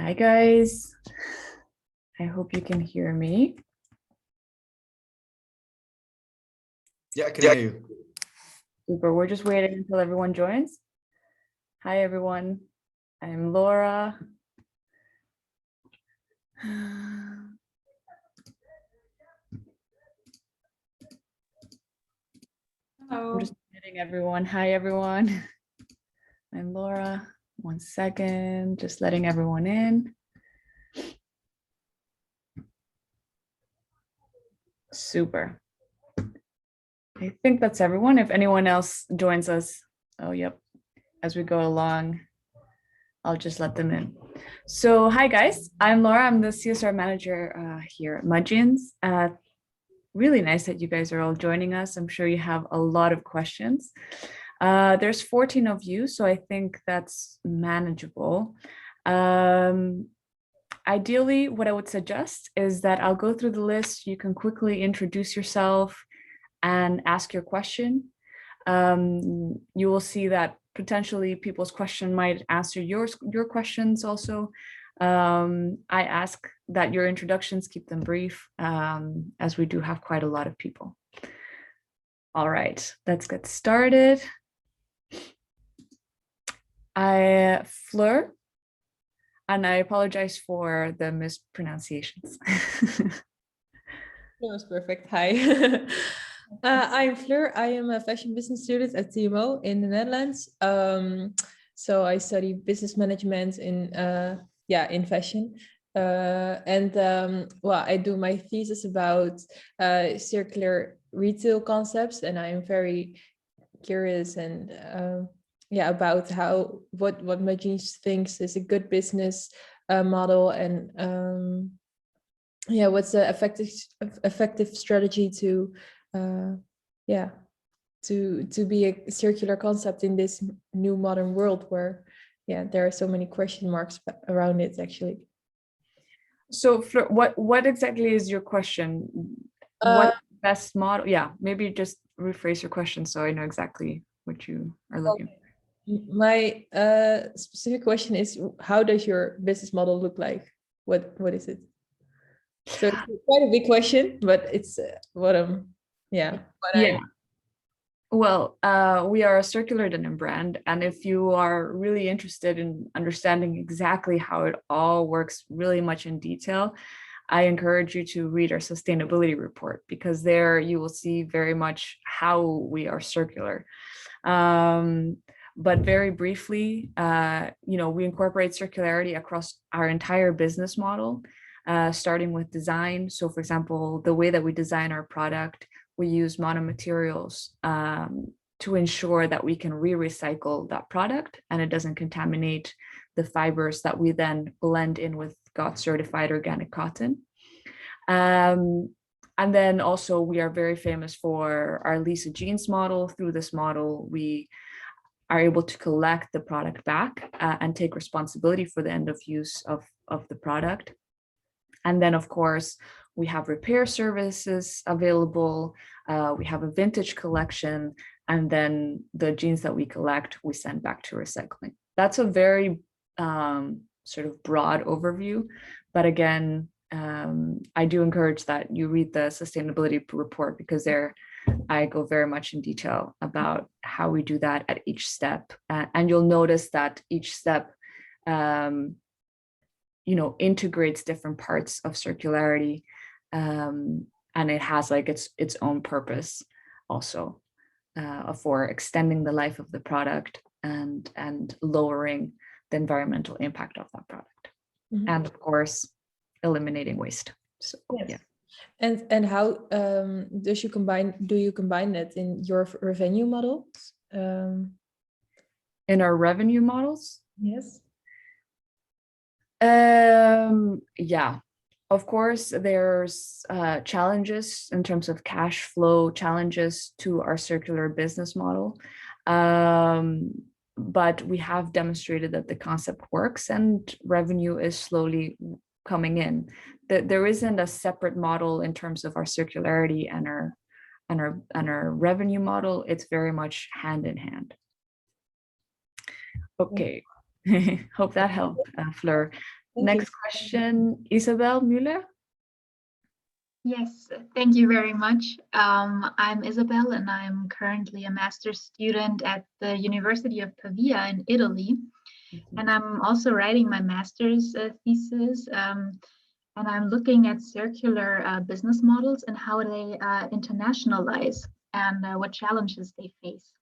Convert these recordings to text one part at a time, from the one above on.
Hi guys, I hope you can hear me. Yeah, I can hear you. Super, we're just waiting until everyone joins. Hi everyone, I'm Laura. Hello. I'm just getting everyone. Hi everyone, I'm Laura. 1 second, just letting everyone in. Super. I think that's everyone. If anyone else joins us, oh yep, as we go along, I'll just let them in. So hi guys, I'm Laura. I'm the CSR manager here at Mudgeons. Really nice that you guys are all joining us. I'm sure you have a lot of questions. There's 14 of you, so I think that's manageable. Ideally, what I would suggest is that I'll go through the list. You can quickly introduce yourself and ask your question. You will see that potentially people's question might answer your questions also. I ask that your introductions keep them brief, as we do have quite a lot of people. All right, let's get started. Fleur, and I apologize for the mispronunciations. That was perfect. Hi. I'm Fleur. I am a fashion business student at TMO in the Netherlands. So I study business management in fashion. Well, I do my thesis about circular retail concepts, and I am very curious and about what Mudgeons thinks is a good business model, and what's the effective strategy to be a circular concept in this new modern world where there are so many question marks around it actually. So Fleur, what exactly is your question? What best model? Yeah, maybe just rephrase your question so I know exactly what you are looking for. My specific question is, how does your business model look like? What is it? So it's quite a big question, but it's Well, we are a circular denim brand, and if you are really interested in understanding exactly how it all works really much in detail, I encourage you to read our sustainability report, because there you will see very much how we are circular. But very briefly, we incorporate circularity across our entire business model, starting with design. So for example, the way that we design our product, we use monomaterials to ensure that we can re-recycle that product and it doesn't contaminate the fibers that we then blend in with GOTS certified organic cotton. And then also we are very famous for our Lisa jeans model. Through this model, we are able to collect the product back and take responsibility for the end of use of the product. And then of course, we have repair services available. We have a vintage collection, and then the jeans that we collect, we send back to recycling. That's a very sort of broad overview, but again, I do encourage that you read the sustainability report, because there I go very much in detail about how we do that at each step. And you'll notice that each step integrates different parts of circularity, and it has like its own purpose also for extending the life of the product and lowering the environmental impact of that product. Mm-hmm. And of course, eliminating waste. So yes. Yeah. And how do you combine that in your revenue models? In our revenue models? Yes. Yeah, of course, there's challenges in terms of cash flow challenges to our circular business model. But we have demonstrated that the concept works and revenue is slowly coming in. There isn't a separate model in terms of our circularity and our revenue model. It's very much hand in hand. Okay. Hope that helped, Fleur. Thank you. Next question, Isabel Müller. Yes, thank you very much. I'm Isabel, and I'm currently a master's student at the University of Pavia in Italy. And I'm also writing my master's thesis, and I'm looking at circular business models and how they internationalize and what challenges they face.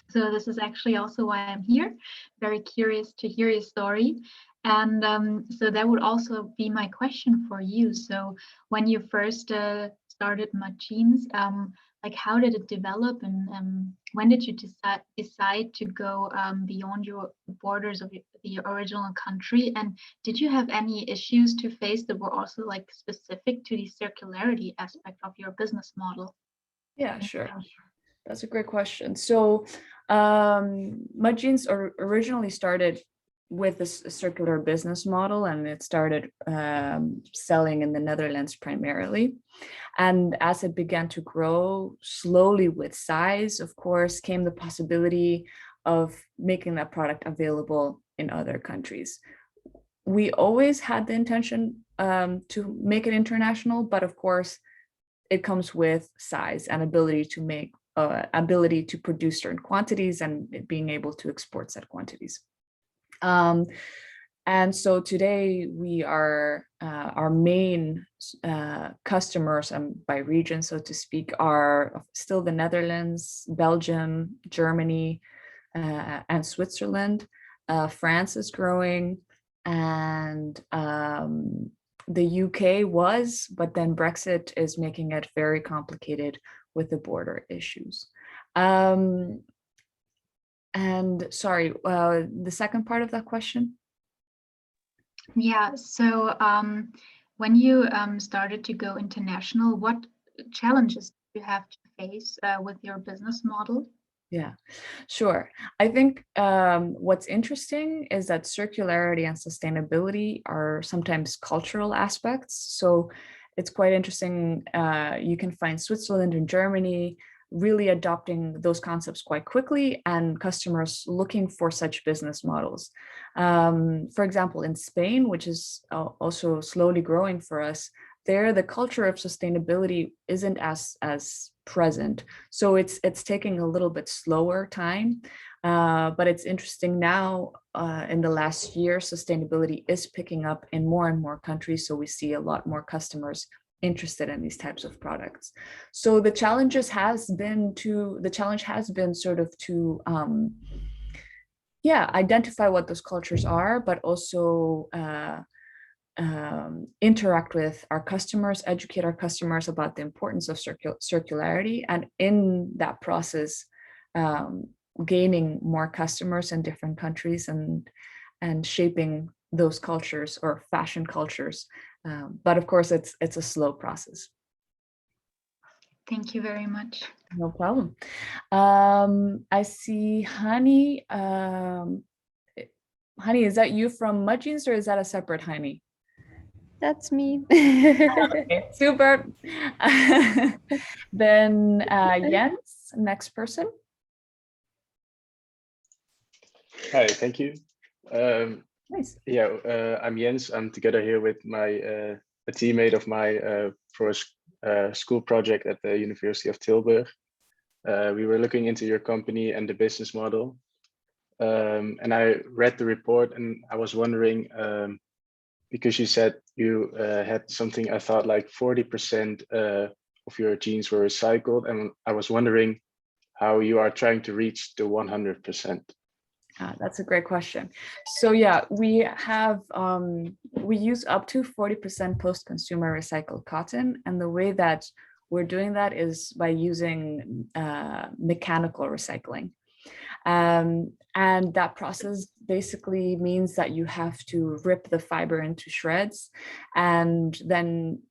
So this is actually also why I'm here, very curious to hear your story. And so that would also be my question for you. So when you first started Machines, like how did it develop, and when did you decide to go beyond your borders of the original country? And did you have any issues to face that were also like specific to the circularity aspect of your business model? Yeah, sure. That's a great question. So Mudjeans originally started with this circular business model, and it started selling in the Netherlands primarily. And as it began to grow slowly with size, of course, came the possibility of making that product available in other countries. We always had the intention to make it international, but of course, it comes with size and ability to make ability to produce certain quantities and being able to export said quantities. And so today we are our main customers, by region, so to speak, are still the Netherlands, Belgium, Germany, and Switzerland. France is growing, and the UK was, but then Brexit is making it very complicated with the border issues. And sorry, the second part of that question? Yeah, so when you started to go international, what challenges do you have to face with your business model? Yeah, sure. I think what's interesting is that circularity and sustainability are sometimes cultural aspects. So it's quite interesting. You can find Switzerland and Germany really adopting those concepts quite quickly, and customers looking for such business models. For example, in Spain, which is also slowly growing for us, there the culture of sustainability isn't as present. So it's taking a little bit slower time, but it's interesting now. In the last year, sustainability is picking up in more and more countries. So we see a lot more customers interested in these types of products. So the challenge has been sort of to identify what those cultures are, but also interact with our customers, educate our customers about the importance of circularity, and in that process, gaining more customers in different countries and shaping those cultures or fashion cultures. But of course, it's a slow process. Thank you very much. No problem. I see Hani. Hani, is that you from Mudjeans, or is that a separate Hani? That's me. Okay, super. Then Jens, next person. Hi, thank you. Nice. Yeah, I'm Jens. I'm together here with my a teammate of my for a school project at the University of Tilburg. We were looking into your company and the business model, and I read the report, and I was wondering, because you said you had something, I thought like 40% of your jeans were recycled, and I was wondering how you are trying to reach the 100%. That's a great question. So yeah, we have we use up to 40% post-consumer recycled cotton, and the way that we're doing that is by using mechanical recycling. And that process basically means that you have to rip the fiber into shreds, and then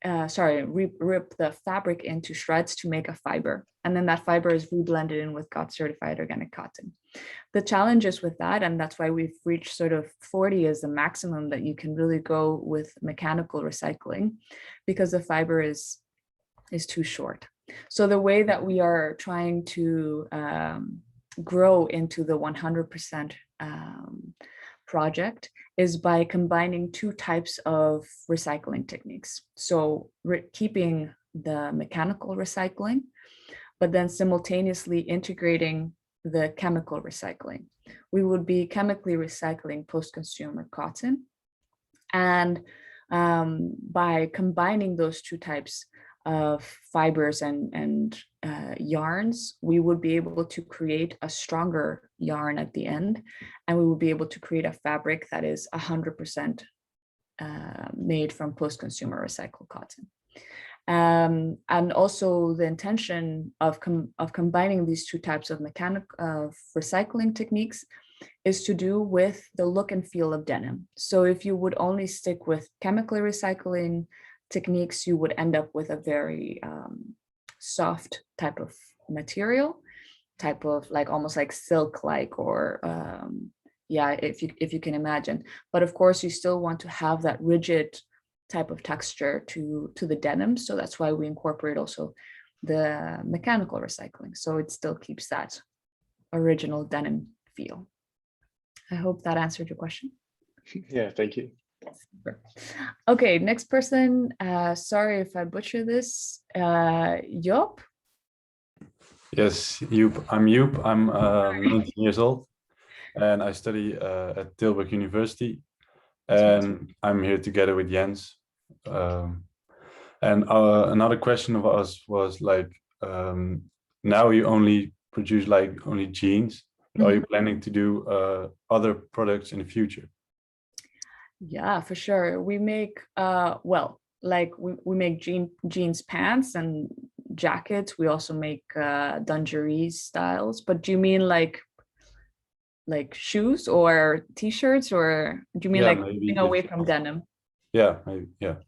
rip the fabric into shreds to make a fiber, and then that fiber is reblended in with GOTS certified organic cotton. The challenges with that, and that's why we've reached sort of 40 as the maximum that you can really go with mechanical recycling, because the fiber is too short. So the way that we are trying to grow into the 100% project is by combining two types of recycling techniques. So keeping the mechanical recycling, but then simultaneously integrating the chemical recycling. We would be chemically recycling post-consumer cotton. And by combining those two types of fibers and yarns, we would be able to create a stronger yarn at the end, and we will be able to create a fabric that is 100% made from post-consumer recycled cotton. And also the intention of combining these two types of recycling techniques is to do with the look and feel of denim. So if you would only stick with chemically recycling techniques, you would end up with a very soft type of material, type of like almost like silk-like, or yeah, if you can imagine. But of course, you still want to have that rigid type of texture to the denim. So that's why we incorporate also the mechanical recycling. So it still keeps that original denim feel. I hope that answered your question. Yeah, thank you. Okay, next person. Sorry if I butcher this. Joop? Yes, Joop. I'm Joop. I'm 19 years old, and I study at Tilburg University. And I'm here together with Jens. And another question of us was like, now you only produce like only jeans. Are you planning to do other products in the future? Yeah, for sure. We make well, like we make jeans pants and jackets. We also make dungaree styles. But do you mean like shoes or t-shirts, or do you mean like moving away from denim? Yeah, maybe, yeah.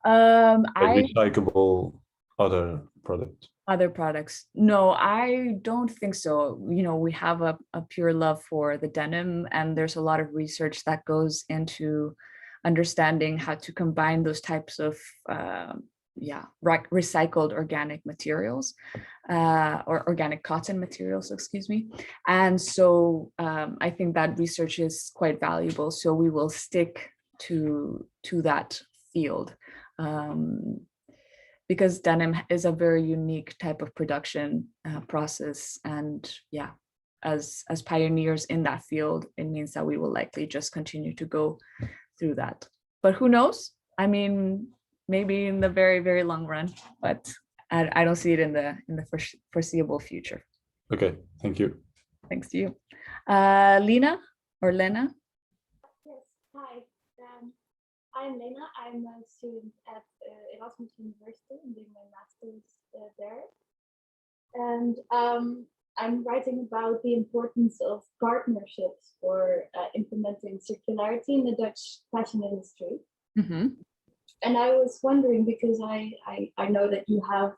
Like recyclable other products. Other products. No, I don't think so. You know, we have a pure love for the denim, and there's a lot of research that goes into understanding how to combine those types of recycled organic materials, or organic cotton materials, excuse me. And so I think that research is quite valuable. So we will stick to that field. Because denim is a very unique type of production process. And yeah, as pioneers in that field, it means that we will likely just continue to go through that. But who knows? I mean, maybe in the very, very long run, but I don't see it in the foreseeable future. Okay, thank you. Thanks to you. Lena or Lena? Yes, hi. I'm Lena. I'm a student at Erasmus University. I'm doing my master's there. And I'm writing about the importance of partnerships for implementing circularity in the Dutch fashion industry. Mm-hmm. And I was wondering, because I know that you have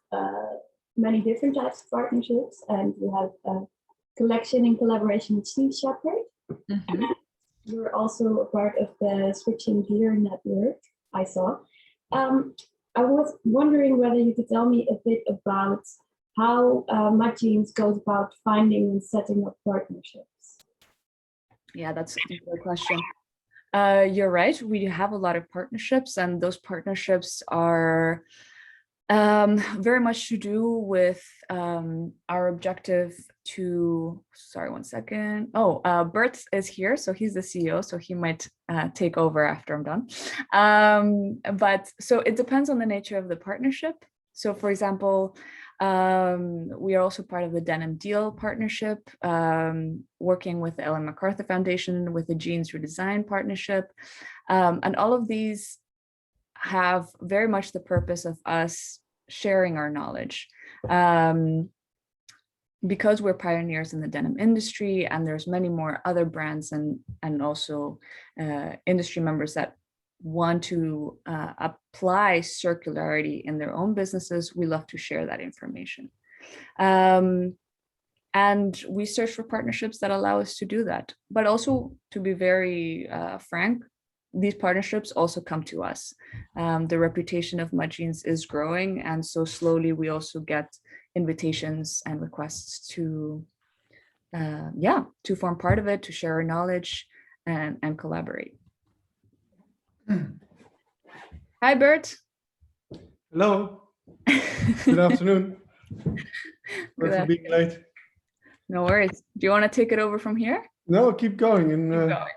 many different types of partnerships, and you have a collection in collaboration with Sea Shepherd. Mm-hmm. You're also a part of the Switching Gear network, I saw. I was wondering whether you could tell me a bit about how Magines goes about finding and setting up partnerships. Yeah, that's a good question. You're right. We have a lot of partnerships, and those partnerships are very much to do with our objective to, sorry, one second. Oh, Bert is here, so he's the CEO, so he might take over after I'm done. But so it depends on the nature of the partnership. So for example, we are also part of the Denim Deal partnership, working with the Ellen MacArthur Foundation with the Jeans Redesign partnership. And all of these have very much the purpose of us sharing our knowledge. Because we're pioneers in the denim industry, and there's many more other brands and also industry members that want to apply circularity in their own businesses, we love to share that information. And we search for partnerships that allow us to do that. But also, to be very frank, these partnerships also come to us. The reputation of Magines is growing, and so slowly we also get invitations and requests to form part of it, to share our knowledge. and collaborate. Hi, Bert. Hello. Good afternoon. Good Sorry for being late. No worries. Do you want to take it over from here? No, keep going. And Keep going.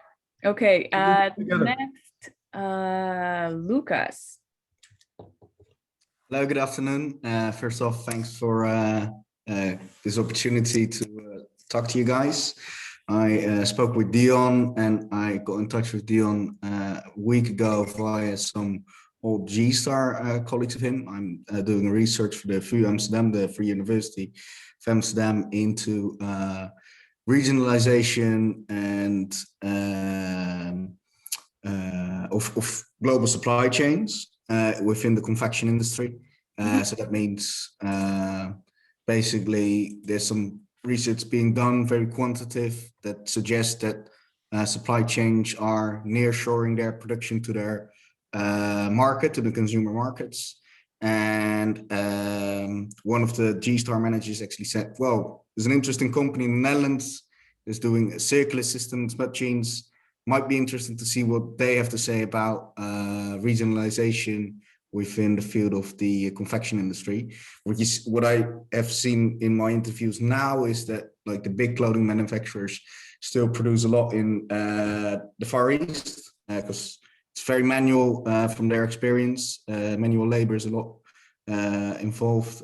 Okay. together. Next, Lucas. Hello, good afternoon. First off, thanks for this opportunity to talk to you guys. I spoke with Dion and I got in touch with Dion a week ago via some old G-Star colleagues of him. I'm doing research for the VU Amsterdam, the Free University of Amsterdam, into regionalization and of global supply chains within the confection industry. So that means basically there's some research being done, very quantitative, that suggests that supply chains are nearshoring their production to their market, to the consumer markets. And one of the G-Star managers actually said, well, there's an interesting company in the Netherlands that's doing circular systems, mud chains. Might be interesting to see what they have to say about regionalization within the field of the confection industry. What I have seen in my interviews now is that like the big clothing manufacturers still produce a lot in the Far East because it's very manual from their experience. Manual labor is a lot involved,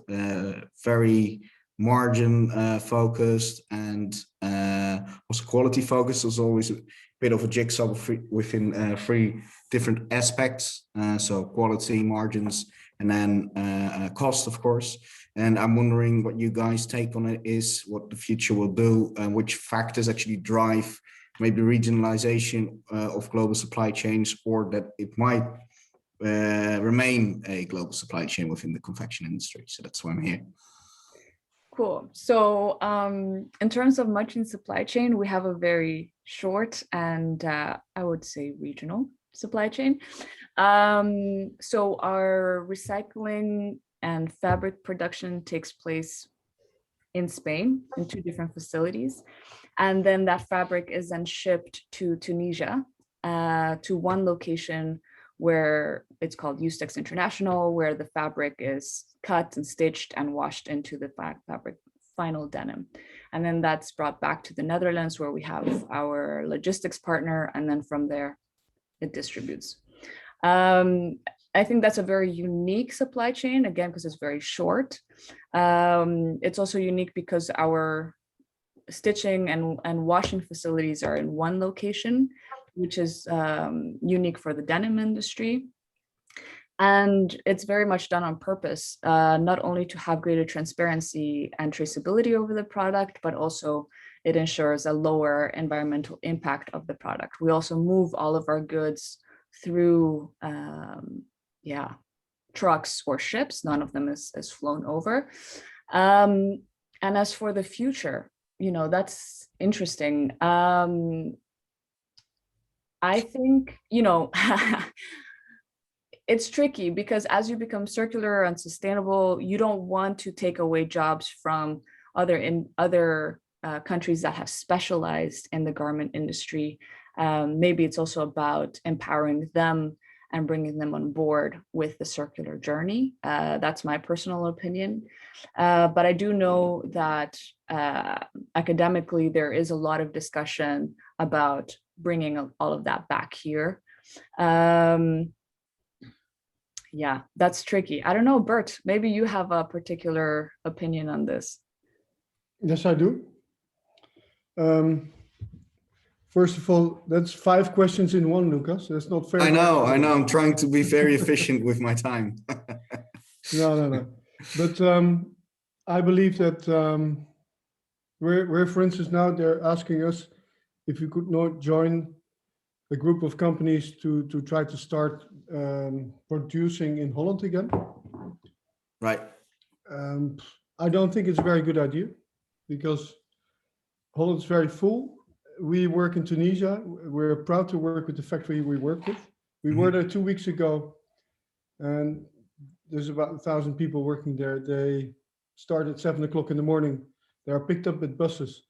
very margin focused, and also quality focused is always a bit of a jigsaw within three different aspects. So quality, margins, and then cost, of course. And I'm wondering what you guys' take on it is, what the future will do, and which factors actually drive maybe regionalization of global supply chains, or that it might remain a global supply chain within the confection industry. So that's why I'm here. Cool. So in terms of munching supply chain, we have a very short and I would say regional supply chain. So our recycling and fabric production takes place in Spain in 2 different facilities. And then that fabric is then shipped to Tunisia, to one location where it's called Ustex International, where the fabric is cut and stitched and washed into the fabric final denim. And then that's brought back to the Netherlands, where we have our logistics partner, and then from there it distributes. I think that's a very unique supply chain, again, because it's very short. It's also unique because our stitching and washing facilities are in one location, which is unique for the denim industry. And it's very much done on purpose, not only to have greater transparency and traceability over the product, but also it ensures a lower environmental impact of the product. We also move all of our goods through trucks or ships. None of them is flown over. And as for the future, that's interesting. I think, it's tricky because as you become circular and sustainable, you don't want to take away jobs from other countries that have specialized in the garment industry. Maybe it's also about empowering them and bringing them on board with the circular journey. That's my personal opinion. But I do know that academically, there is a lot of discussion about bringing all of that back here. Yeah, that's tricky. I don't know, Bert, maybe you have a particular opinion on this. Yes, I do. First of all, that's 5 questions in one, Lucas. That's not fair. I know. I'm trying to be very efficient with my time. No. But I believe that we're, for instance, now they're asking us if we could not join a group of companies to try to start producing in Holland again. Right. I don't think it's a very good idea because Holland's very full. We work in Tunisia. We're proud to work with the factory we work with. We were there 2 weeks ago, and there's about 1,000 people working there. They start at 7 o'clock in the morning. They are picked up with buses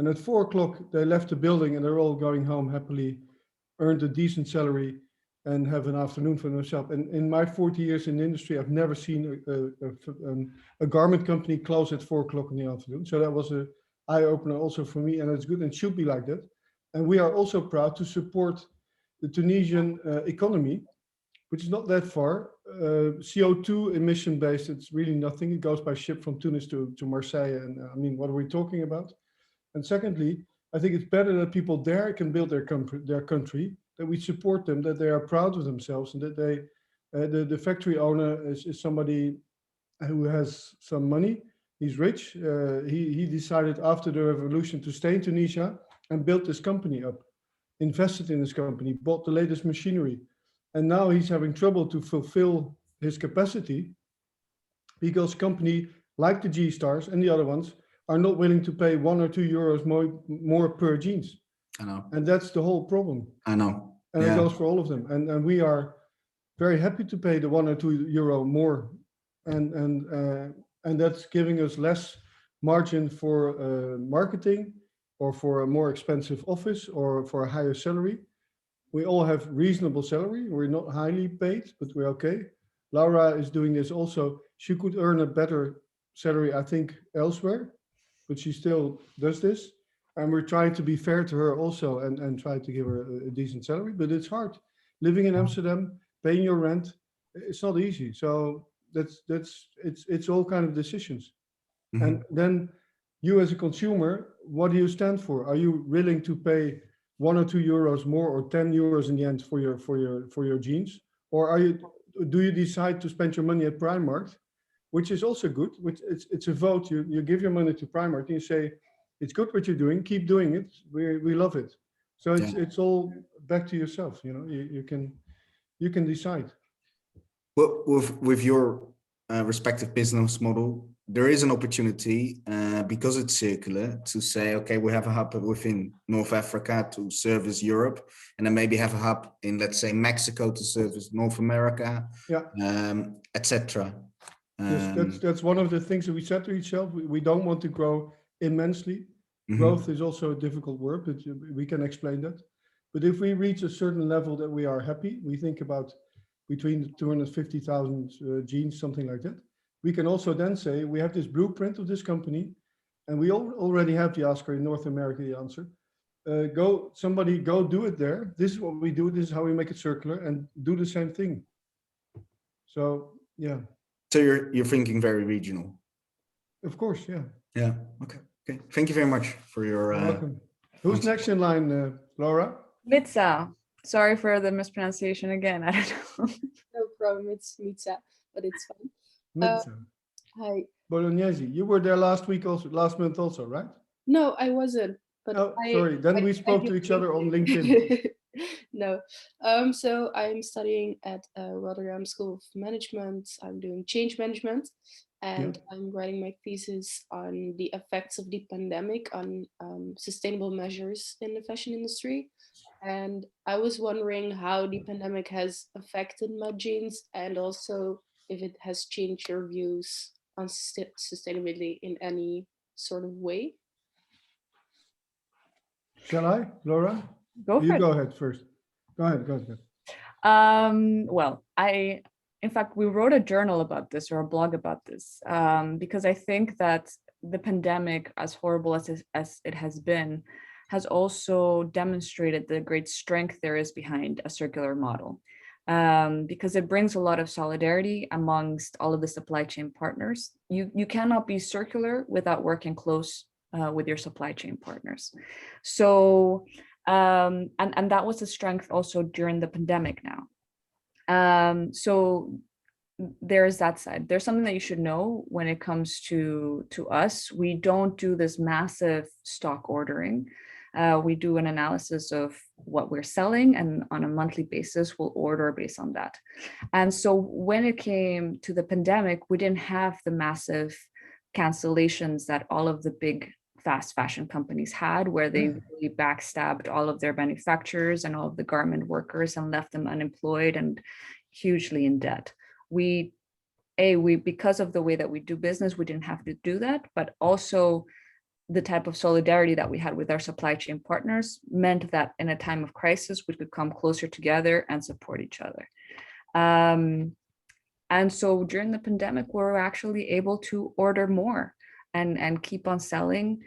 And at 4 o'clock, they left the building and they're all going home happily, earned a decent salary and have an afternoon for themselves. And in my 40 years in the industry, I've never seen a garment company close at 4 o'clock in the afternoon. So that was an eye opener also for me, and it's good and should be like that. And we are also proud to support the Tunisian economy, which is not that far. CO2 emission based, it's really nothing. It goes by ship from Tunis to Marseille. And I mean, what are we talking about? And secondly, I think it's better that people there can build their country, that we support them, that they are proud of themselves, and that they, the factory owner is somebody who has some money. He's rich. He decided after the revolution to stay in Tunisia and build this company up, invested in this company, bought the latest machinery. And now he's having trouble to fulfill his capacity because company like the G-Stars and the other ones are not willing to pay 1 or 2 euros more per jeans. I know. And that's the whole problem. I know. And Yeah. it goes for all of them. And we are very happy to pay the 1 or 2 euro more. And that's giving us less margin for marketing or for a more expensive office or for a higher salary. We all have reasonable salary. We're not highly paid, but we're okay. Laura is doing this also. She could earn a better salary, I think, elsewhere, but she still does this. And we're trying to be fair to her also and try to give her a decent salary, but it's hard. Living in Amsterdam, paying your rent, it's not easy. So it's all kind of decisions. Mhm. And then you as a consumer, what do you stand for? Are you willing to pay 1 or 2 euros more or 10 euros in the end for your jeans? Or do you decide to spend your money at Primark, which is also good, which it's a vote. You give your money to Primark and you say, it's good what you're doing, keep doing it. We love it. So it's all back to yourself, you know, you can decide. Well, with your respective business model, there is an opportunity because it's circular to say, okay, we have a hub within North Africa to service Europe, and then maybe have a hub in, let's say, Mexico to service North America, etc. Yes, that's one of the things that we said to each other. We don't want to grow immensely. Growth is also a difficult word, but we can explain that. But if we reach a certain level that we are happy, we think about between 250,000 jeans, something like that. We can also then say, we have this blueprint of this company, and we already have the Oscar in North America, the answer. Somebody go do it there. This is what we do. This is how we make it circular, and do the same thing. So, yeah. So you're thinking very regional. Of course, yeah. Yeah. Okay. Thank you very much for your. You're welcome. Who's next in line, Laura? Mitza. Sorry for the mispronunciation again. I don't know. No problem. It's Mitza, but it's fine. Mitza. Hi. Bolognese. You were there last month also, right? No, I wasn't. But sorry. Then we spoke to each other on LinkedIn. No. So I'm studying at Rotterdam School of Management. I'm doing change management, and I'm writing my thesis on the effects of the pandemic on sustainable measures in the fashion industry. And I was wondering how the pandemic has affected my jeans, and also if it has changed your views on sustainability in any sort of way. Shall I, Laura? Go ahead first. Go ahead. Well, in fact, we wrote a journal about this, or a blog about this, because I think that the pandemic, as horrible as it has been, has also demonstrated the great strength there is behind a circular model, because it brings a lot of solidarity amongst all of the supply chain partners. You cannot be circular without working close with your supply chain partners. So, and that was a strength also during the pandemic now. So there's that side. There's something that you should know when it comes to us. We don't do this massive stock ordering. We do an analysis of what we're selling, and on a monthly basis, we'll order based on that. And so when it came to the pandemic, we didn't have the massive cancellations that all of the big fast fashion companies had, where they really backstabbed all of their manufacturers and all of the garment workers and left them unemployed and hugely in debt. We because of the way that we do business, we didn't have to do that, but also the type of solidarity that we had with our supply chain partners meant that in a time of crisis, we could come closer together and support each other. And so during the pandemic, we were actually able to order more and keep on selling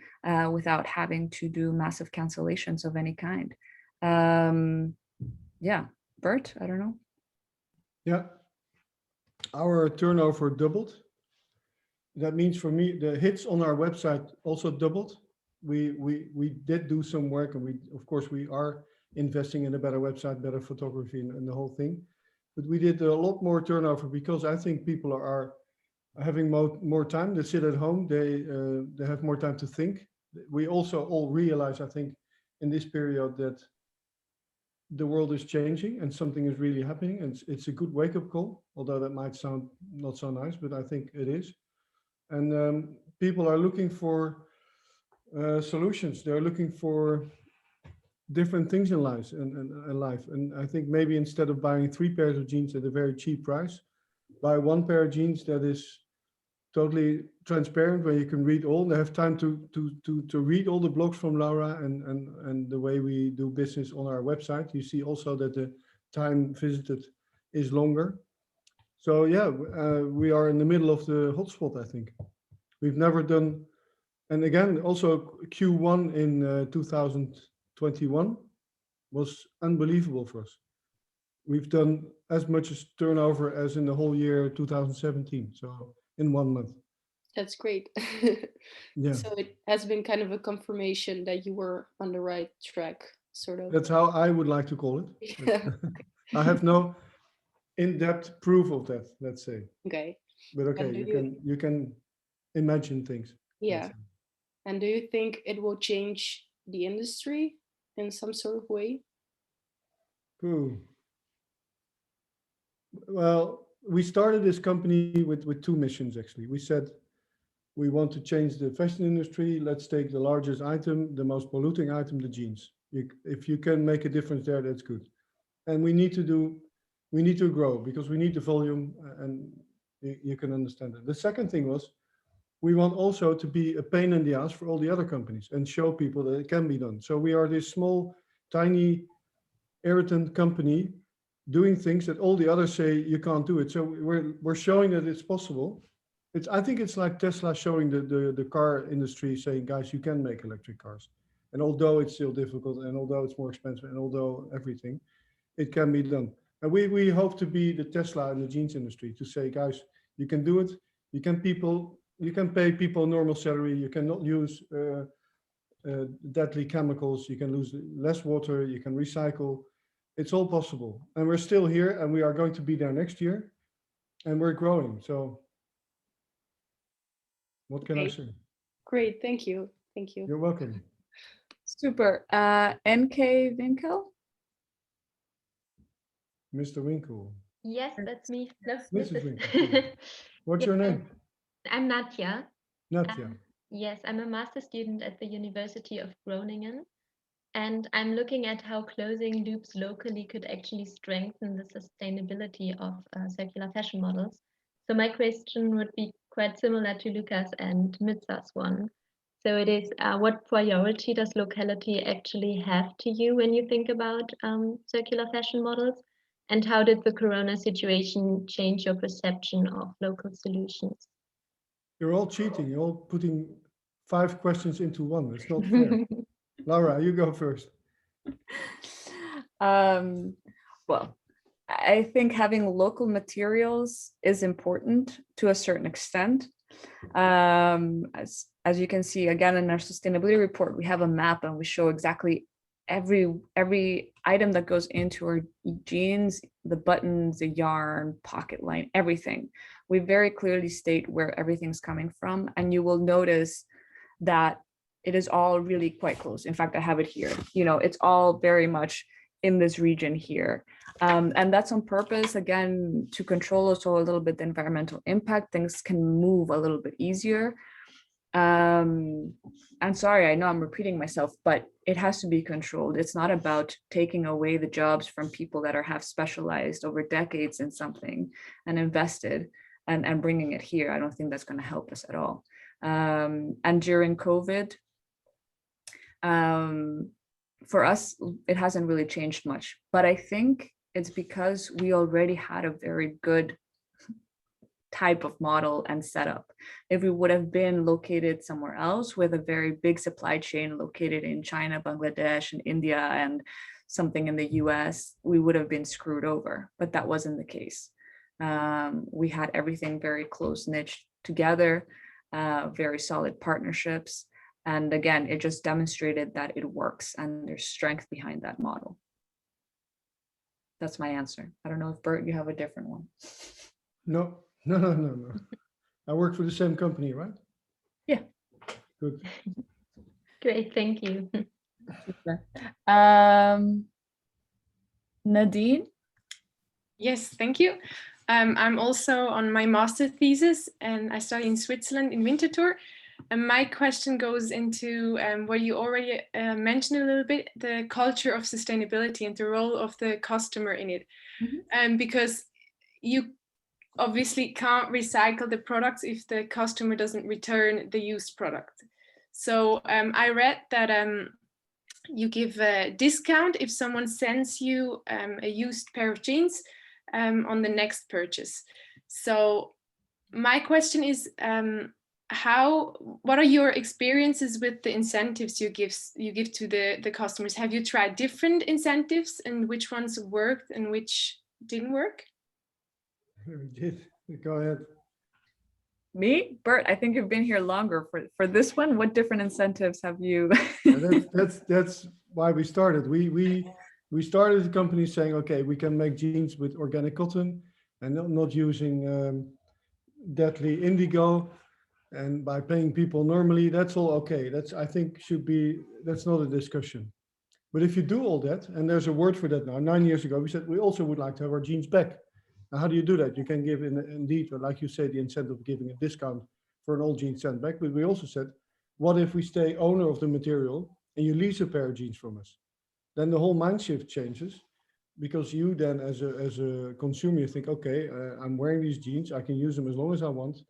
without having to do massive cancellations of any kind. Yeah, Bert, I don't know. Yeah, our turnover doubled. That means for me, the hits on our website also doubled. We did do some work, and of course we are investing in a better website, better photography, and the whole thing. But we did a lot more turnover because I think people are having more time. They sit at home. They have more time to think. We also all realize, I think, in this period that the world is changing and something is really happening, and it's a good wake-up call. Although that might sound not so nice, but I think it is. And people are looking for solutions. They're looking for different things in life, and I think maybe instead of buying 3 pairs of jeans at a very cheap price, buy 1 pair of jeans that is totally transparent, where you can read all. They have time to read all the blogs from Laura and the way we do business on our website. You see also that the time visited is longer. So yeah, we are in the middle of the hotspot, I think. We've never done, and again, also Q1 in 2021 was unbelievable for us. We've done as much as turnover as in the whole year 2017, so in 1 month. That's great. Yeah. So it has been kind of a confirmation that you were on the right track, sort of. That's how I would like to call it. Yeah. I have no in-depth proof of that, let's say. Okay. But okay, And you can imagine things. Yeah. And do you think it will change the industry in some sort of way? Ooh. Well, we started this company with 2 missions, actually. We said, we want to change the fashion industry. Let's take the largest item, the most polluting item, the jeans. If you can make a difference there, that's good. And we need to grow because we need the volume, and you can understand that. The second thing was, we want also to be a pain in the ass for all the other companies and show people that it can be done. So we are this small, tiny, irritant company doing things that all the others say you can't do it. So we're showing that it's possible. I think it's like Tesla showing the car industry saying, guys, you can make electric cars. And although it's still difficult, and although it's more expensive, and although everything, it can be done. And we hope to be the Tesla in the jeans industry, to say, guys, you can do it. You can pay people normal salary. You cannot use deadly chemicals. You can lose less water. You can recycle. It's all possible. And we're still here, and we are going to be there next year, and we're growing. So what can I say? Great, thank you. Thank you. You're welcome. Super. NK Winkel? Mr. Winkle. Yes, that's me. No, Mrs. Winkle. What's your name? I'm Natya. Natya. Yes, I'm a master student at the University of Groningen, and I'm looking at how closing loops locally could actually strengthen the sustainability of circular fashion models. So my question would be quite similar to Lucas and Mitza's one. So it is, what priority does locality actually have to you when you think about circular fashion models? And how did the Corona situation change your perception of local solutions? You're all cheating. You're all putting 5 questions into one. It's not fair. Laura, you go first. Well, I think having local materials is important to a certain extent. As you can see, again, in our sustainability report, we have a map and we show exactly every item that goes into our jeans, the buttons, the yarn, pocket line, everything. We very clearly state where everything's coming from, and you will notice that it is all really quite close. In fact, I have it here. You know, it's all very much in this region here. And that's on purpose, again, to control also a little bit the environmental impact. Things can move a little bit easier. I'm sorry, I know I'm repeating myself, but it has to be controlled. It's not about taking away the jobs from people that have specialized over decades in something and invested and bringing it here. I don't think that's going to help us at all. And during COVID, For us, it hasn't really changed much, but I think it's because we already had a very good type of model and setup. If we would have been located somewhere else with a very big supply chain located in China, Bangladesh, and India, and something in the US, we would have been screwed over, but that wasn't the case. We had everything very close knit together, very solid partnerships. And again, it just demonstrated that it works and there's strength behind that model. That's my answer. I don't know if Bert, you have a different one. No. I work for the same company, right? Yeah. Good. Great, thank you. Nadine? Yes, thank you. I'm also on my master thesis and I study in Switzerland in Winterthur. And my question goes into what you already mentioned a little bit, the culture of sustainability and the role of the customer in it. Because you obviously can't recycle the products if the customer doesn't return the used product. So I read that you give a discount if someone sends you a used pair of jeans on the next purchase. So my question is, what are your experiences with the incentives you give to the customers? Have you tried different incentives and which ones worked and which didn't work? We did. Go ahead. Me? Bert, I think you've been here longer for this one. What different incentives have you? That's why we started. We started the company saying, okay, we can make jeans with organic cotton and not using deadly indigo, and by paying people normally, that's all okay. I think that's not a discussion. But if you do all that, and there's a word for that now, 9 years ago, we said we also would like to have our jeans back. Now, how do you do that? You can give indeed, like you say, the incentive of giving a discount for an old jeans sent back. But we also said, what if we stay owner of the material and you lease a pair of jeans from us? Then the whole mind shift changes, because you then as a consumer, you think, okay, I'm wearing these jeans, I can use them as long as I want,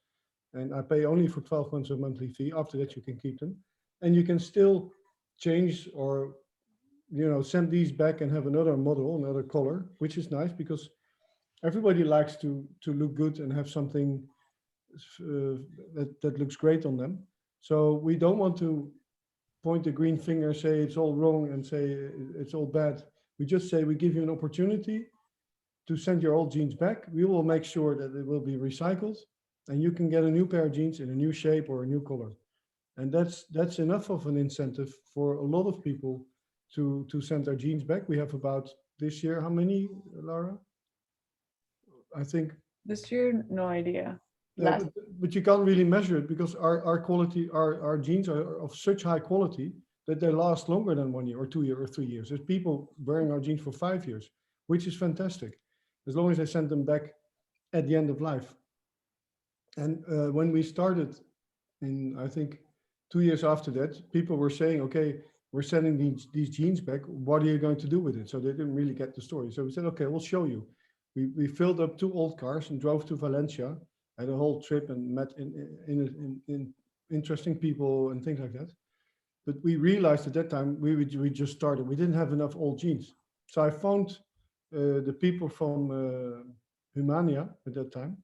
and I pay only for 12 months a monthly fee. After that, you can keep them, and you can still change or send these back and have another model, another color, which is nice because everybody likes to look good and have something that looks great on them. So we don't want to point the green finger, say it's all wrong and say it's all bad. We just say we give you an opportunity to send your old jeans back. We will make sure that it will be recycled and you can get a new pair of jeans in a new shape or a new color. And that's enough of an incentive for a lot of people to send their jeans back. We have about this year, how many, Lara? I think This year, no idea. yeah, but you can't really measure it because our quality, our jeans are of such high quality that they last longer than 1 year or 2 years or 3 years. There's people wearing our jeans for 5 years, which is fantastic, as long as they send them back at the end of life. And when we started, I think 2 years after that, people were saying, okay, we're sending these jeans back. What are you going to do with it? So they didn't really get the story. So we said, okay, we'll show you. We filled up 2 old cars and drove to Valencia, had a whole trip and met in interesting people and things like that. But we realized at that time, we just started, we didn't have enough old jeans. So I found the people from Humania at that time,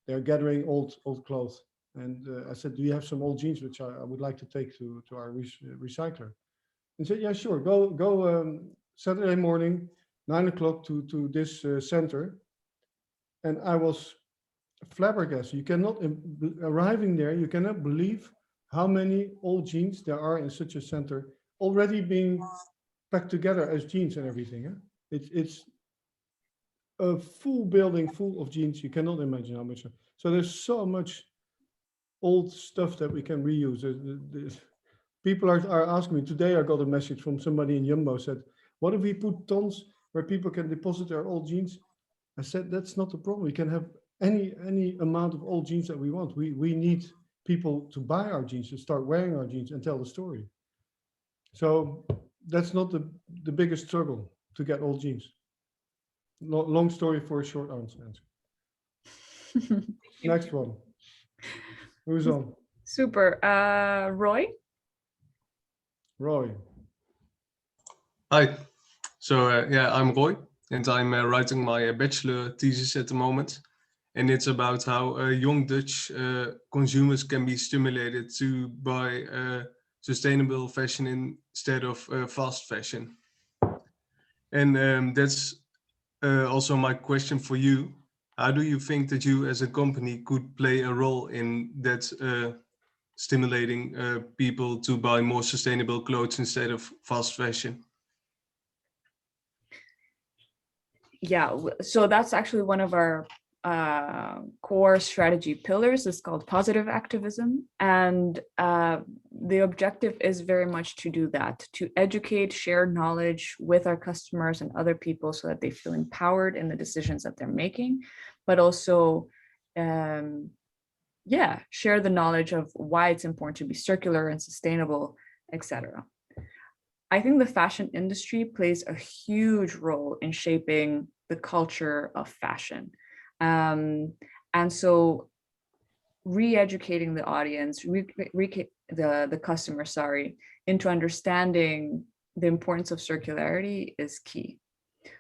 they're gathering old clothes. And I said, do you have some old jeans, which I would like to take to our recycler? And said, yeah, sure, go Saturday morning, 9 o'clock to this center. And I was flabbergasted. You cannot, arriving there, you cannot believe how many old jeans there are in such a center already being packed together as jeans and everything. It's a full building full of jeans. You cannot imagine how much. So there's so much old stuff that we can reuse. People are asking me today. I got a message from somebody in Jumbo said, what if we put tons where people can deposit their old jeans? I said, that's not the problem. We can have any amount of old jeans that we want. We need people to buy our jeans, to start wearing our jeans and tell the story. So that's not the biggest struggle to get old jeans. Long story for a short answer. Next one. Who's on? Super. Roy? Roy. Hi. So yeah, I'm Roy, and I'm writing my bachelor thesis at the moment, and it's about how young Dutch consumers can be stimulated to buy sustainable fashion instead of fast fashion. And that's also my question for you. How do you think that you as a company could play a role in that stimulating people to buy more sustainable clothes instead of fast fashion? Yeah, so that's actually one of our core strategy pillars. Is called positive activism, and the objective is very much to do that, to educate, share knowledge with our customers and other people so that they feel empowered in the decisions that they're making, but also yeah, share the knowledge of why it's important to be circular and sustainable, etc. I think the fashion industry plays a huge role in shaping the culture of fashion. And so re-educating the audience, the customer, sorry, into understanding the importance of circularity is key.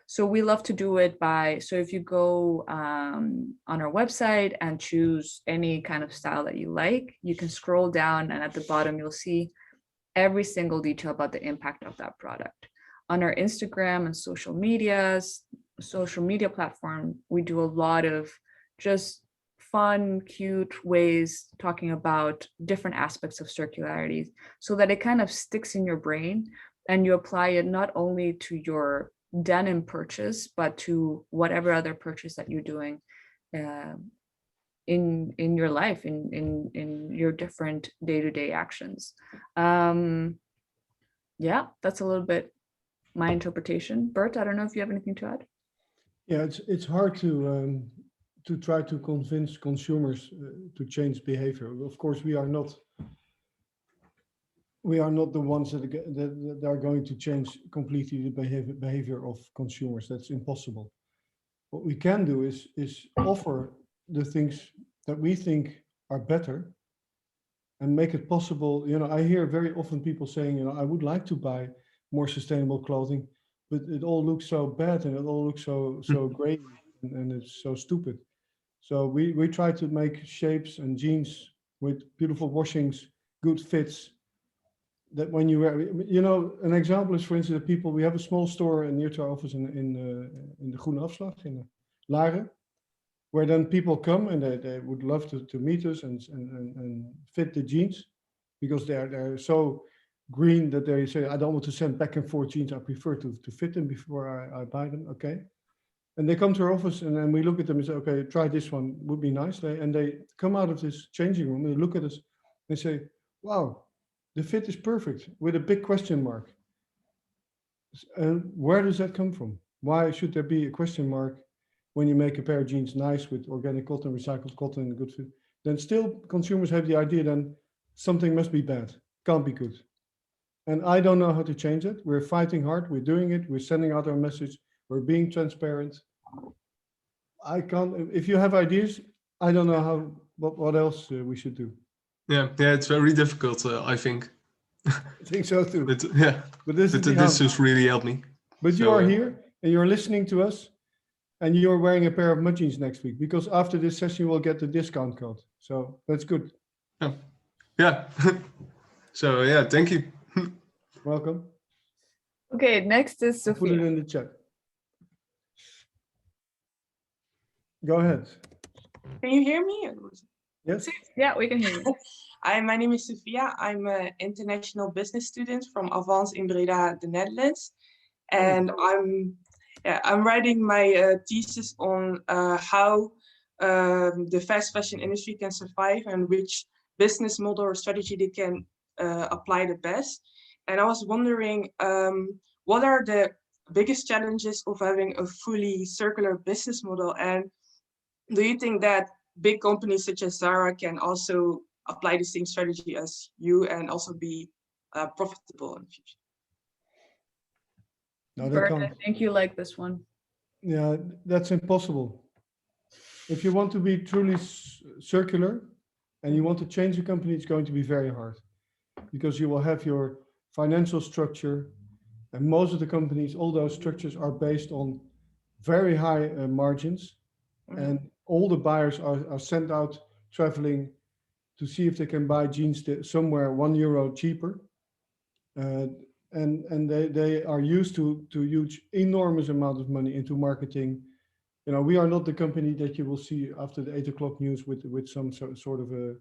So we love to do it by, so if you go on our website and choose any kind of style that you like, you can scroll down and at the bottom you'll see every single detail about the impact of that product. On our Instagram and social media platform, we do a lot of just fun, cute ways talking about different aspects of circularity so that it kind of sticks in your brain and you apply it not only to your denim purchase, but to whatever other purchase that you're doing in your life, in your different day-to-day actions. Yeah, that's a little bit my interpretation. Bert, I don't know if you have anything to add. Yeah, it's hard to try to convince consumers to change behavior. Of course, we are not the ones that are going to change completely the behavior of consumers. That's impossible. What we can do is offer the things that we think are better and make it possible. You know, I hear very often people saying, you know, I would like to buy more sustainable clothing, but it all looks so bad and it all looks so gray and it's so stupid. So we try to make shapes and jeans with beautiful washings, good fits, that when you wear, you know, an example is, for instance, we have a small store near to our office in the Groene Afslag in Laren, where then people come and they would love to meet us and fit the jeans because they're so green that they say, I don't want to send back and forth jeans. I prefer to fit them before I buy them. Okay. And they come to our office and then we look at them and say, okay, try this one, would be nice. And they come out of this changing room and they look at us and say, wow, the fit is perfect with a big question mark. And where does that come from? Why should there be a question mark when you make a pair of jeans nice with organic cotton, recycled cotton, and good fit? Then still consumers have the idea then something must be bad, can't be good. And I don't know how to change it. We're fighting hard, we're doing it, we're sending out our message, we're being transparent. I can't, if you have ideas, I don't know what else we should do. Yeah, it's very difficult, I think. I think so too. But yeah, this has really helped me. But you are here and you're listening to us and you're wearing a pair of mud jeans next week because after this session, you will get the discount code. So that's good. Yeah. So yeah, thank you. Welcome. Okay, next is Sophia. Put it in the chat. Go ahead. Can you hear me? Yes. Yeah, we can hear you. My name is Sophia. I'm an international business student from Avans in Breda, the Netherlands. And I'm writing my thesis on how the fast fashion industry can survive and which business model or strategy they can apply the best. And I was wondering, what are the biggest challenges of having a fully circular business model? And do you think that big companies such as Zara can also apply the same strategy as you and also be profitable in the future? No, Bert, I think you like this one. Yeah, that's impossible. If you want to be truly circular and you want to change a company, it's going to be very hard because you will have your financial structure. And most of the companies, all those structures are based on very high margins. And all the buyers are sent out traveling to see if they can buy jeans somewhere €1 cheaper. And they are used to huge, enormous amount of money into marketing. You know, we are not the company that you will see after the 8 o'clock news with some sort of a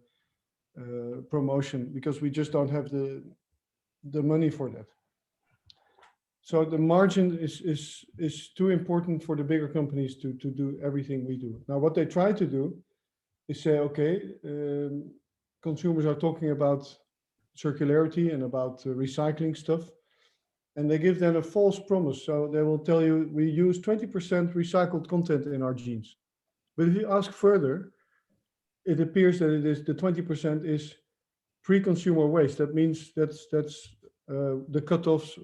promotion, because we just don't have the money for that. So the margin is too important for the bigger companies to do everything we do. Now, what they try to do is say, okay, consumers are talking about circularity and about recycling stuff, and they give them a false promise. So they will tell you, we use 20% recycled content in our jeans. But if you ask further, it appears that it is the 20% is pre-consumer waste. That means that's the cutoffs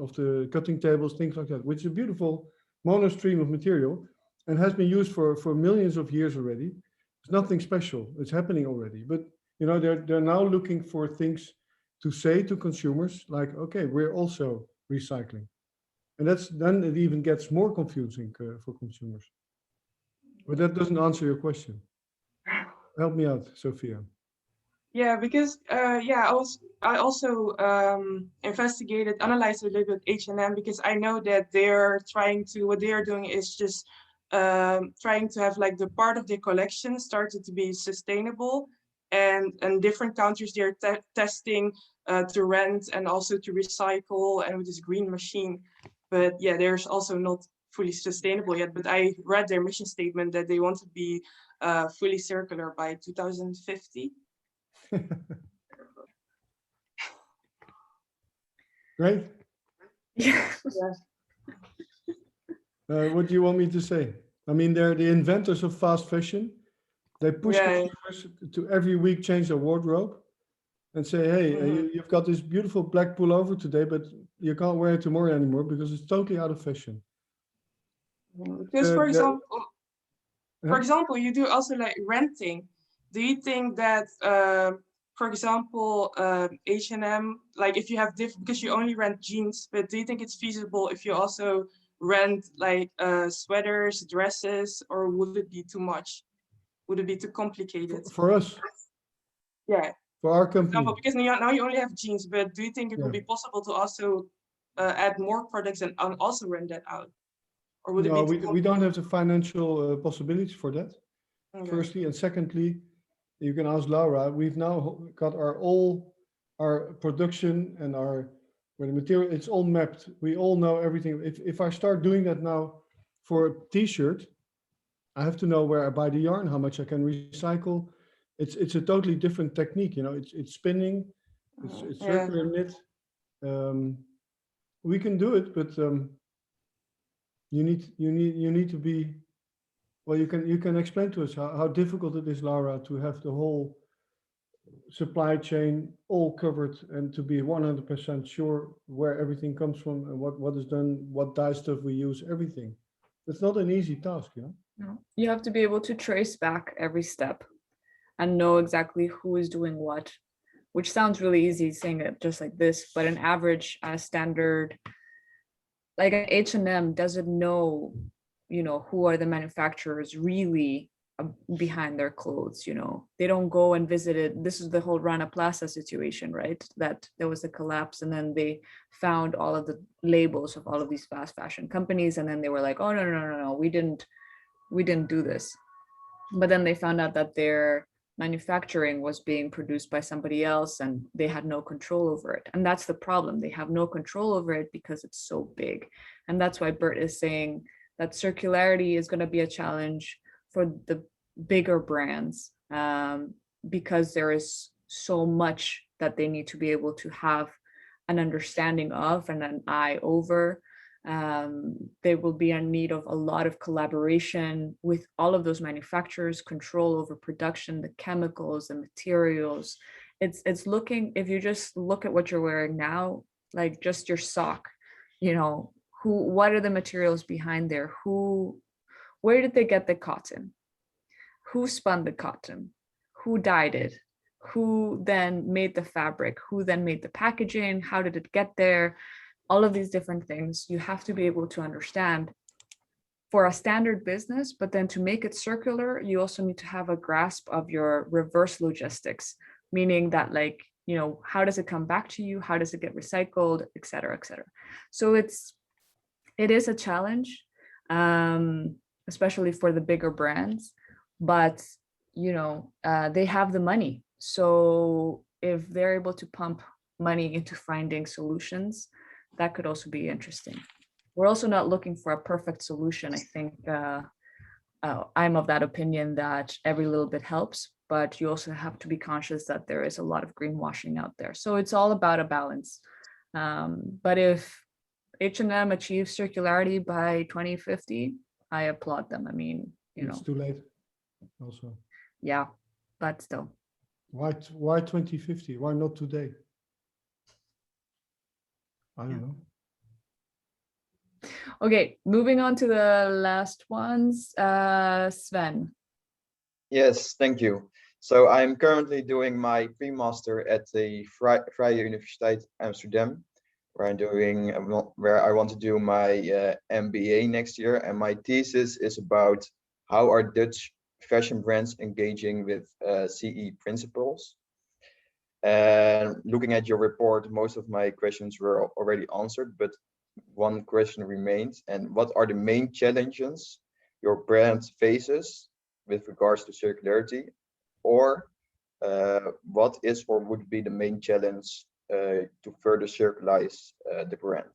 of the cutting tables, things like that, which is a beautiful monostream of material and has been used for millions of years already. It's nothing special. It's happening already. But you know, they're now looking for things to say to consumers, like, okay, we're also recycling, and then it even gets more confusing for consumers. But that doesn't answer your question. Help me out, Sophia. Yeah, because I also analyzed a little bit H&M, because I know that what they are doing is just trying to have like the part of the collection started to be sustainable, and in different countries they're testing to rent and also to recycle and with this green machine. But yeah, there's also not fully sustainable yet. But I read their mission statement that they want to be fully circular by 2050. Great. Yeah. What do you want me to say? I mean, they're the inventors of fast fashion. They push consumers to every week change their wardrobe and say, hey, you've got this beautiful black pullover today, but you can't wear it tomorrow anymore because it's totally out of fashion. Because for example, you do also like renting. Do you think that, for example, H&M, like if you have because you only rent jeans, but do you think it's feasible if you also rent like sweaters, dresses, or would it be too much? Would it be too complicated? For us? Yeah. For our company? No, because now you only have jeans, but do you think it would be possible to also add more products and also rent that out? Or would No, it be we don't have the financial possibilities for that, firstly. And secondly, you can ask Laura, we've now got all our production and where the material, it's all mapped. We all know everything. If I start doing that now for a t-shirt, I have to know where I buy the yarn, how much I can recycle. It's a totally different technique, you know. It's spinning, it's circular knit. We can do it, but you need to be, well, you can explain to us how difficult it is, Laura, to have the whole supply chain all covered and to be 100% sure where everything comes from and what is done, what dye stuff we use, everything. It's not an easy task, you know. No. You have to be able to trace back every step and know exactly who is doing what, which sounds really easy saying it just like this, but an average standard, like an H&M doesn't know, you know, who are the manufacturers really behind their clothes, you know. They don't go and visit it. This is the whole Rana Plaza situation, right? That there was a collapse and then they found all of the labels of all of these fast fashion companies, and then they were like, oh, no, we didn't do this. But then they found out that their manufacturing was being produced by somebody else and they had no control over it. And that's the problem. They have no control over it because it's so big. And that's why Bert is saying that circularity is going to be a challenge for the bigger brands, because there is so much that they need to be able to have an understanding of and an eye over. They will be in need of a lot of collaboration with all of those manufacturers, control over production, the chemicals, the materials. It's looking, if you just look at what you're wearing now, like just your sock, you know, what are the materials behind there? Where did they get the cotton? Who spun the cotton? Who dyed it? who then made the fabric, who then made the packaging, how did it get there, all of these different things you have to be able to understand for a standard business. But then to make it circular, you also need to have a grasp of your reverse logistics, meaning that, like, you know, how does it come back to you, how does it get recycled, et cetera, et cetera. So it is a challenge, especially for the bigger brands, but you know, they have the money. So if they're able to pump money into finding solutions, that could also be interesting. We're also not looking for a perfect solution. I think I'm of that opinion that every little bit helps, but you also have to be conscious that there is a lot of greenwashing out there. So it's all about a balance. But if H&M achieves circularity by 2050, I applaud them. I mean, you know, It's too late also. yeah, but still. Why 2050? Why not today? I don't know. Okay, moving on to the last ones. Sven. Yes, thank you. So I'm currently doing my pre-master at the Vrije Universiteit Amsterdam, where I want to do my MBA next year, and my thesis is about how are Dutch fashion brands engaging with CE principles. And looking at your report, most of my questions were already answered, but one question remains. And what are the main challenges your brand faces with regards to circularity? Or what is or would be the main challenge to further circularize the brand?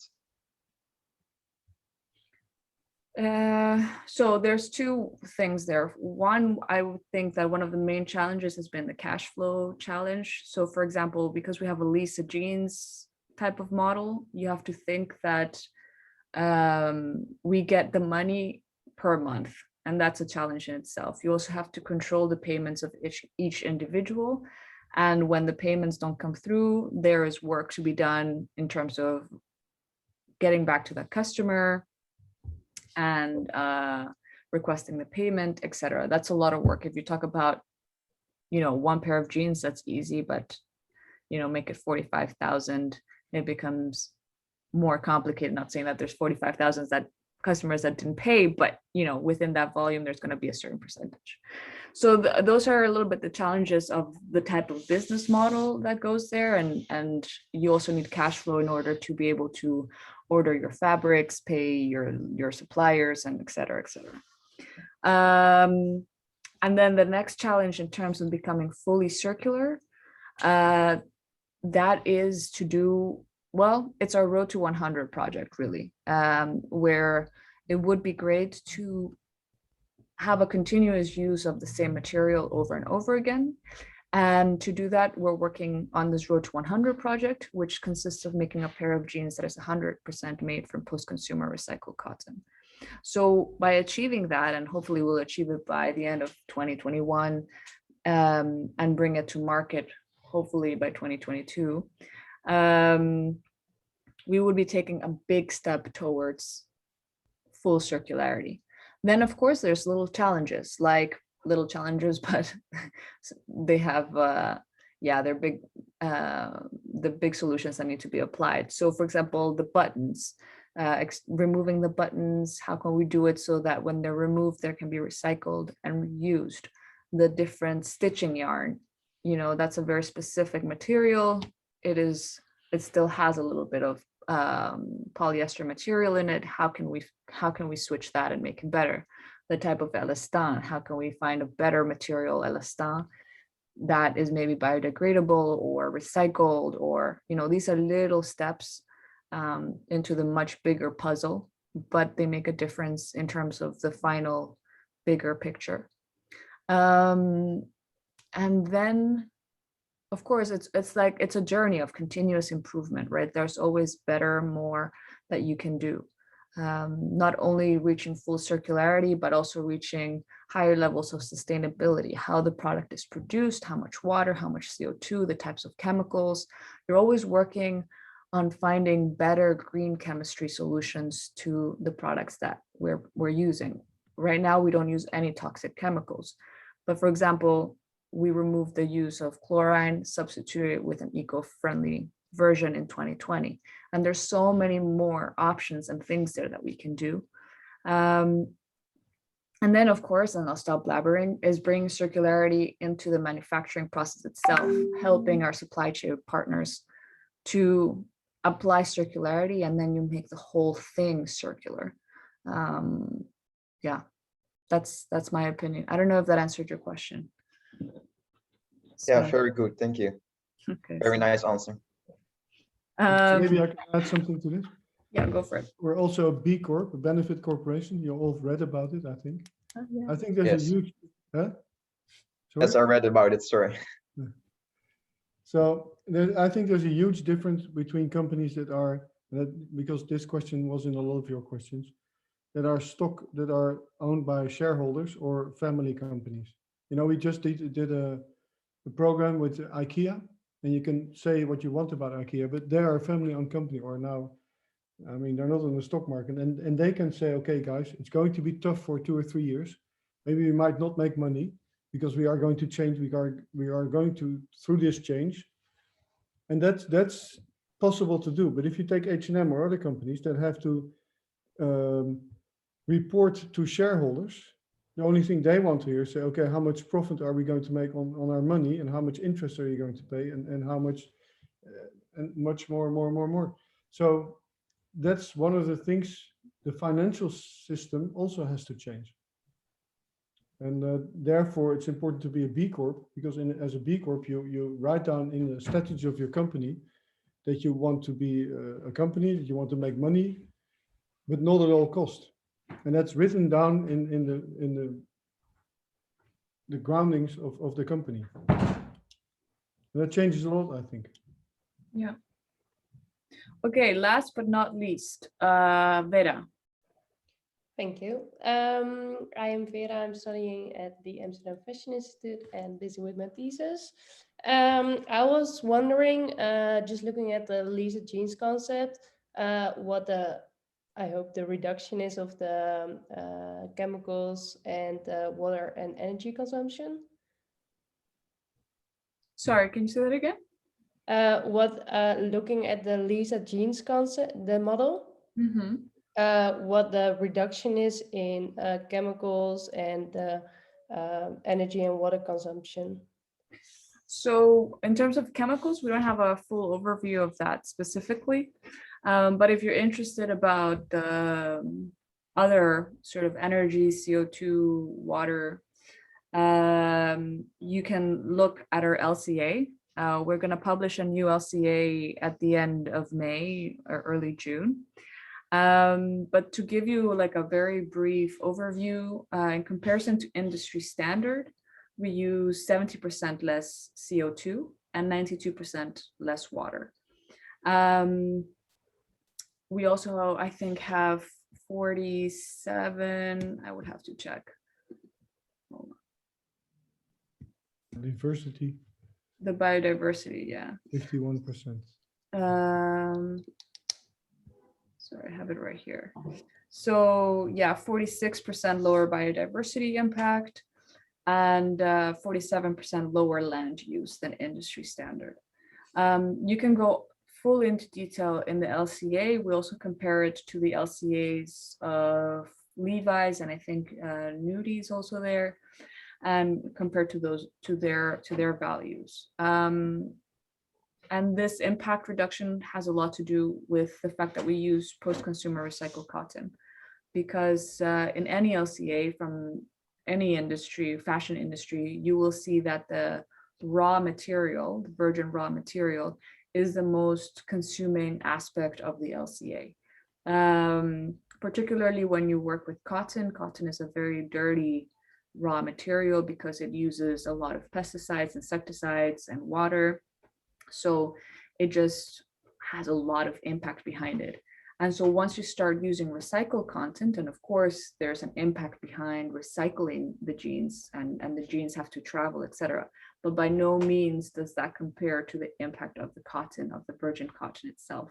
So there's two things there. One, I would think that one of the main challenges has been the cash flow challenge. So for example, because we have a lease of jeans type of model, you have to think that we get the money per month, and that's a challenge in itself. You also have to control the payments of each individual. And when the payments don't come through, there is work to be done in terms of getting back to the customer and requesting the payment, etc. That's a lot of work. If you talk about, you know, one pair of jeans, that's easy, but you know, make it 45,000, it becomes more complicated. Not saying that there's 45,000 that customers that didn't pay, but you know, within that volume, there's going to be a certain percentage. So those are a little bit the challenges of the type of business model that goes there, and you also need cash flow in order to be able to order your fabrics, pay your suppliers, and et cetera, et cetera. And then the next challenge in terms of becoming fully circular, that is to do, well, it's our Road to 100 project, really, where it would be great to have a continuous use of the same material over and over again. And to do that, we're working on this Road to 100 project, which consists of making a pair of jeans that is 100% made from post-consumer recycled cotton. So by achieving that, and hopefully we'll achieve it by the end of 2021, and bring it to market, hopefully by 2022, we would be taking a big step towards full circularity. Then, of course, there's little challenges, but they have, they're big, the big solutions that need to be applied. So for example, the buttons, removing the buttons, how can we do it so that when they're removed, they can be recycled and reused? The different stitching yarn, you know, that's a very specific material. It still has a little bit of polyester material in it. How can we switch that and make it better? The type of elastin, how can we find a better material elastin that is maybe biodegradable or recycled, or, you know, these are little steps into the much bigger puzzle, but they make a difference in terms of the final bigger picture. And then, of course, it's a journey of continuous improvement, right? There's always better, more that you can do. Not only reaching full circularity, but also reaching higher levels of sustainability, how the product is produced, how much water, how much CO2, the types of chemicals. You're always working on finding better green chemistry solutions to the products that we're using. Right now, we don't use any toxic chemicals. But for example, we removed the use of chlorine, substituted it with an eco-friendly version in 2020. And there's so many more options and things there that we can do. And then, of course, and I'll stop blabbering, is bringing circularity into the manufacturing process itself, helping our supply chain partners to apply circularity, and then you make the whole thing circular. Yeah, that's my opinion. I don't know if that answered your question. Yeah, So, very good. Thank you. okay. Very nice answer. Maybe I can add something to this. Yeah, go for it. We're also a B Corp, a benefit corporation. You all read about it, I think. Oh, yeah. I think there's Yes. a huge, huh? Yes, I Sorry? read about it. Sorry. So I think there's a huge difference between companies that are, because this question was in a lot of your questions, that are owned by shareholders or family companies. You know, we just did a program with IKEA, and you can say what you want about IKEA, but they are a family-owned company, or now, I mean, they're not on the stock market, and they can say, okay, guys, it's going to be tough for 2 or 3 years. Maybe we might not make money because we are going to change. We are going to through this change, and that's possible to do. But if you take H&M or other companies that have to report to shareholders, the only thing they want to hear is say, okay, how much profit are we going to make on our money, and how much interest are you going to pay, and how much, and much more. So that's one of the things. The financial system also has to change. And therefore, it's important to be a B Corp, because as a B Corp, you write down in the strategy of your company that you want to be a company, that you want to make money, but not at all cost. And that's written down in the groundings of the company. And that changes a lot, I think. Yeah. Okay, last but not least, Vera. Thank you. I am Vera. I'm studying at the Amsterdam Fashion Institute and busy with my thesis. I was wondering, just looking at the Lisa jeans concept, what I hope the reduction is of the chemicals and water and energy consumption. Sorry, can you say that again? Looking at the Lisa jeans concept, the model. Mm-hmm. What the reduction is in chemicals and energy and water consumption. So in terms of chemicals, we don't have a full overview of that specifically. But if you're interested about the other sort of energy, CO2, water, you can look at our LCA. We're going to publish a new LCA at the end of May or early June. But to give you like a very brief overview, in comparison to industry standard, we use 70% less CO2 and 92% less water. We also, I think, have 47, I would have to check. Diversity. The biodiversity, yeah. 51%. Sorry, I have it right here. So yeah, 46% lower biodiversity impact and 47% lower land use than industry standard. You can go full into detail in the LCA. We also compare it to the LCAs of Levi's, and I think Nudi's also there, and compared to those to their values. And this impact reduction has a lot to do with the fact that we use post-consumer recycled cotton, because in any LCA from any industry, fashion industry, you will see that the raw material, the virgin raw material, is the most consuming aspect of the LCA. Particularly when you work with cotton. Cotton is a very dirty raw material because it uses a lot of pesticides, insecticides, and water. So it just has a lot of impact behind it. And so once you start using recycled content, and of course there's an impact behind recycling the jeans, and the jeans have to travel, etc. But by no means does that compare to the impact of the cotton, of the virgin cotton itself.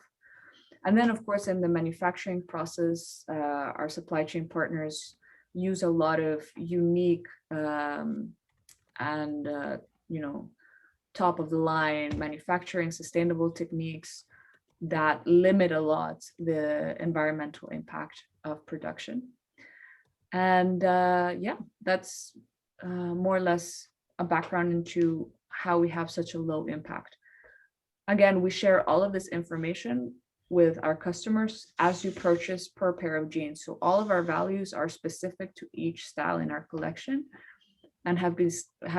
And then of course in the manufacturing process, our supply chain partners use a lot of unique and top of the line manufacturing, sustainable techniques that limit a lot the environmental impact of production. And yeah, that's more or less a background into how we have such a low impact. Again, we share all of this information with our customers as you purchase per pair of jeans. So all of our values are specific to each style in our collection and have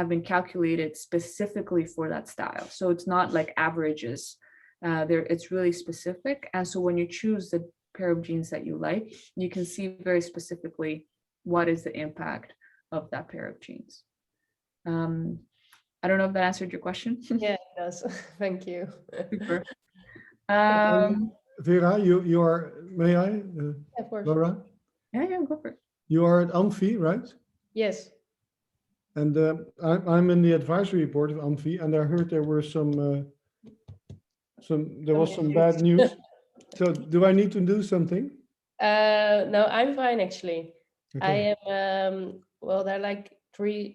been calculated specifically for that style. So it's not like averages. It's really specific. And so when you choose the pair of jeans that you like, you can see very specifically what is the impact of that pair of jeans. I don't know if that answered your question. Yeah, it does. Thank you. Super. Vera, you are, may I? Of course. Laura? Yeah, go for it. You are at Amfi, right? Yes. And I'm in the advisory board of Amfi, and I heard there were some bad news. So do I need to do something? No, I'm fine actually. Okay. I am, well, there are like 3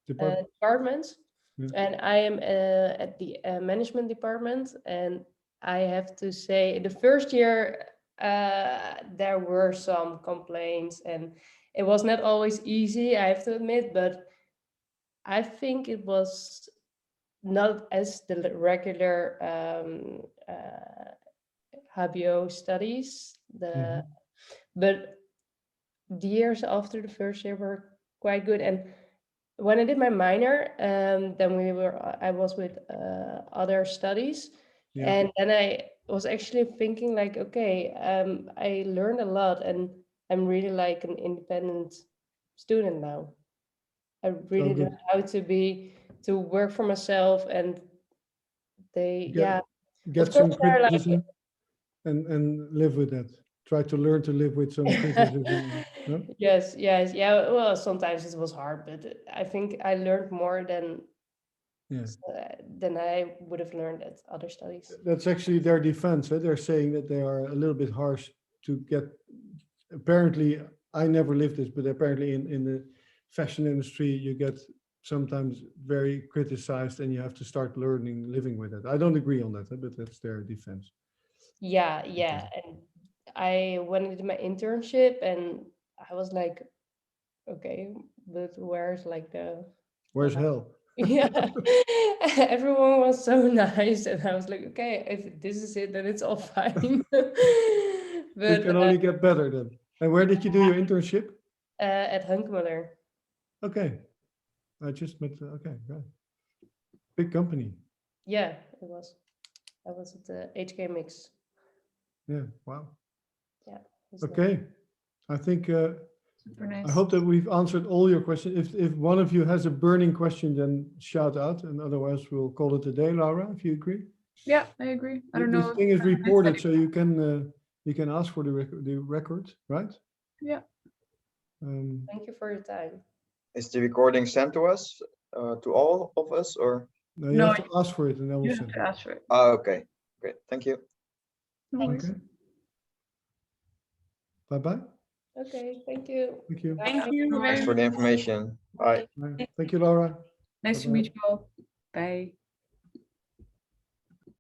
departments, Yeah. and I am at the management department, and I have to say the first year there were some complaints, and it was not always easy, I have to admit, but I think it was not as the regular HBO studies, but the years after the first year were quite good. And when I did my minor, then I was with other studies, and then I was actually thinking like, okay, I learned a lot, and I'm really like an independent student now. I really know how to work for myself, and get some criticism and live with that. Try to learn to live with some criticism. No? Yes, yeah. Well, sometimes it was hard, but I think I learned more than I would have learned at other studies. That's actually their defense. They're saying that they are a little bit harsh to get. Apparently, I never lived this, but apparently in the fashion industry, you get sometimes very criticized, and you have to start living with it. I don't agree on that, but that's their defense. Yeah. And I went into my internship, and I was like, okay, but where's hell? Yeah. Everyone was so nice, and I was like, okay, if this is it, then it's all fine. But it can only get better then. And where did you do your internship? At Hunkemöller. Okay. I just met, okay, right. Big company. Yeah, it was. I was at the HK Mix. Yeah, wow. Yeah. Okay. I think, super nice. I hope that we've answered all your questions. If one of you has a burning question, then shout out, and otherwise we'll call it a day, Laura, if you agree. Yeah, I agree. I don't know. This thing is reported, so you can ask for the record, right? Yeah. Thank you for your time. Is the recording sent to us, to all of us, or? No, you have to ask for it, and then we'll send it. Ask for it. Oh, okay, great, thank you. Thanks. Okay. Bye-bye. Okay, thank you. Thank you. Thank you. Thanks for the information. Bye. Thank you, Laura. Nice to meet you all. Bye.